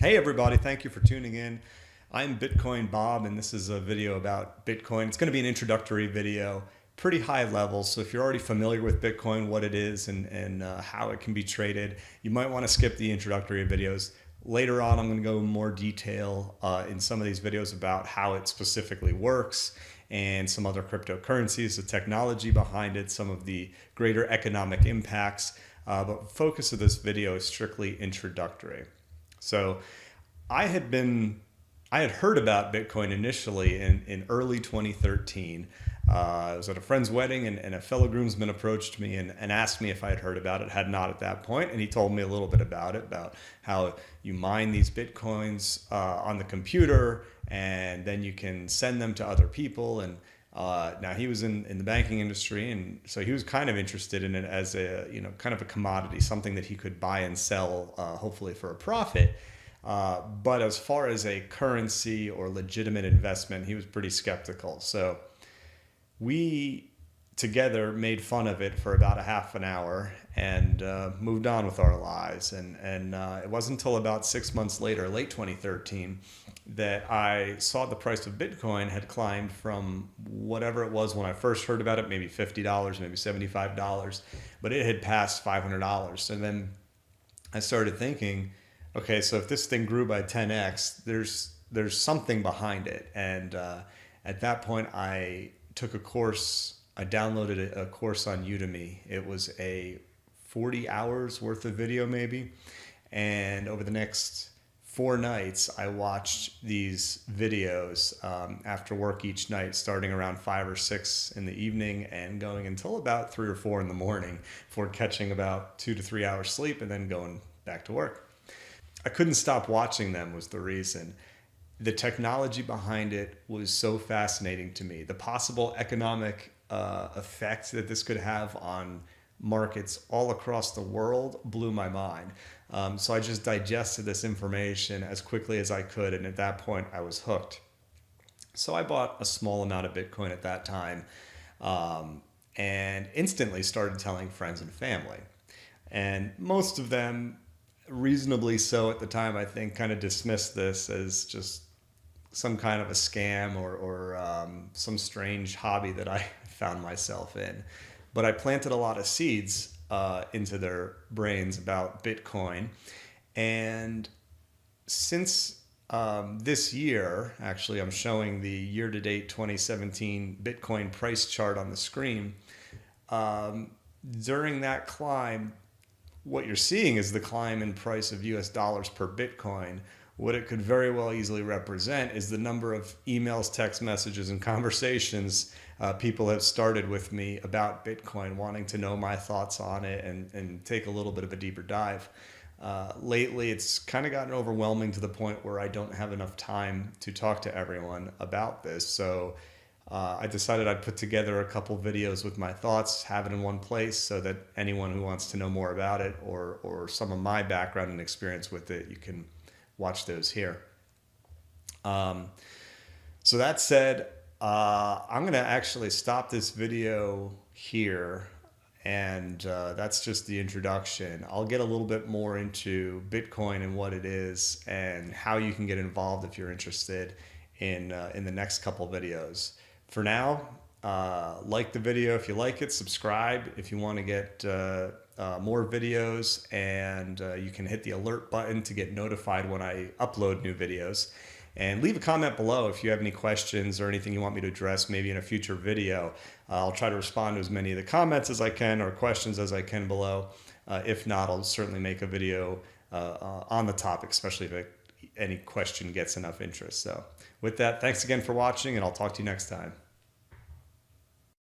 Hey everybody, thank you for tuning in. I'm Bitcoin Bob and this is a video about Bitcoin. It's going to be an introductory video, pretty high level. So if you're already familiar with Bitcoin, what it is and how it can be traded, you might want to skip the introductory videos. Later on, I'm going to go in more detail in some of these videos about how it specifically works and some other cryptocurrencies, the technology behind it, some of the greater economic impacts. But focus of this video is strictly introductory. So I had heard about Bitcoin initially in early 2013. I was at a friend's wedding and a fellow groomsman approached me and asked me if I had heard about it. Had not at that point. And he told me a little bit about it, about how you mine these Bitcoins on the computer and then you can send them to other people. And now he was in the banking industry, and so he was kind of interested in it as a, kind of a commodity, something that he could buy and sell, hopefully for a profit. But as far as a currency or legitimate investment, he was pretty skeptical. So we together made fun of it for about a half an hour and moved on with our lives. And it wasn't until about 6 months later, late 2013, that I saw the price of Bitcoin had climbed from whatever it was when I first heard about it, maybe $50, maybe $75, but it had passed $500. And then I started thinking, okay, so if this thing grew by 10x, there's something behind it. And at that point, I took a course. I downloaded a course on Udemy. It was a 40 hours worth of video maybe. And over the next 4 nights, I watched these videos after work each night, starting around 5 or 6 in the evening and going until about 3 or 4 in the morning, before catching about 2 to 3 hours sleep and then going back to work. I couldn't stop watching them was the reason. The technology behind it was so fascinating to me. The possible economic effect that this could have on markets all across the world blew my mind. So I just digested this information as quickly as I could, and at that point I was hooked. So I bought a small amount of Bitcoin at that time and instantly started telling friends and family. And most of them, reasonably so at the time, I think, kind of dismissed this as just some kind of a scam or some strange hobby that I found myself in. But I planted a lot of seeds into their brains about Bitcoin. And since this year, actually, I'm showing the year-to-date 2017 Bitcoin price chart on the screen. During that climb, what you're seeing is the climb in price of US dollars per Bitcoin. What it could very well easily represent is the number of emails, text messages, and conversations people have started with me about Bitcoin, wanting to know my thoughts on it and take a little bit of a deeper dive. Lately, it's kind of gotten overwhelming to the point where I don't have enough time to talk to everyone about this. So I decided I'd put together a couple videos with my thoughts, have it in one place so that anyone who wants to know more about it or some of my background and experience with it, you can watch those here. So that said, I'm going to actually stop this video here, and that's just the introduction. I'll get a little bit more into Bitcoin and what it is and how you can get involved if you're interested in the next couple videos. For now, like the video if you like it, subscribe if you want to get more videos, and you can hit the alert button to get notified when I upload new videos. And leave a comment below if you have any questions or anything you want me to address maybe in a future video. I'll try to respond to as many of the comments as I can or questions as I can below. If not, I'll certainly make a video on the topic, especially if any question gets enough interest. So with that, thanks again for watching, and I'll talk to you next time.